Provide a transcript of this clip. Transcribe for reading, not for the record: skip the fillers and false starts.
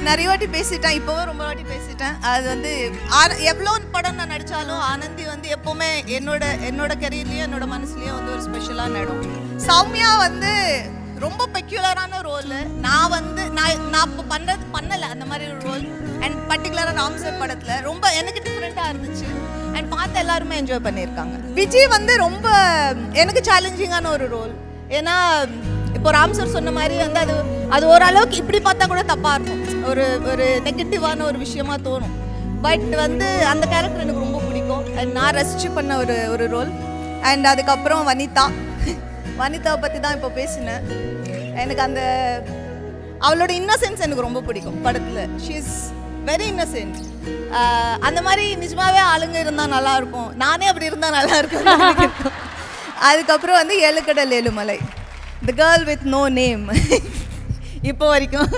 நிறைய வாட்டி பேசிட்டேன், இப்போவும் ரொம்ப வாட்டி பேசிட்டேன். அது வந்து எவ்வளோ படம் நான் நடித்தாலும் ஆனந்தி வந்து எப்போவுமே என்னோட கெரியர்லேயும் என்னோட மனசுலேயும் வந்து ஒரு ஸ்பெஷலான இடம். சௌமியா வந்து ரொம்ப பெக்யூலரான ரோல். நான் இப்போ பண்ணலை அந்த மாதிரி ஒரு ரோல். அண்ட் பர்டிகுலராக ராம் சார் படத்தில் ரொம்ப எனக்கு டிஃப்ரெண்ட்டாக இருந்துச்சு. அண்ட் பார்த்து எல்லாருமே என்ஜாய் பண்ணியிருக்காங்க. விஜய் வந்து ரொம்ப எனக்கு சேலஞ்சிங்கான ஒரு ரோல். ஏன்னா இப்போ ராம் சார் சொன்ன மாதிரி வந்து அது ஓரளவுக்கு இப்படி பார்த்தா கூட தப்பாக இருக்கும், ஒரு நெகட்டிவான ஒரு விஷயமா தோணும். பட் வந்து அந்த கேரக்டர் எனக்கு ரொம்ப பிடிக்கும். அண்ட் நான் ரசிச்சு பண்ண ஒரு ரோல். அண்ட் அதுக்கப்புறம் வனிதாவை பற்றி தான் இப்போ பேசினேன். எனக்கு அவளோட இன்னசென்ஸ் எனக்கு ரொம்ப பிடிக்கும் படத்தில். She is very Innocent. அந்த மாதிரி நிஜமாவே ஆளுங்க இருந்தால் நல்லாயிருக்கும். நானே அப்படி இருந்தால் நல்லா இருக்கும். அதுக்கப்புறம் வந்து Yezhu Kadal Yezhu Malai, the girl with no name இப்போ வரைக்கும்.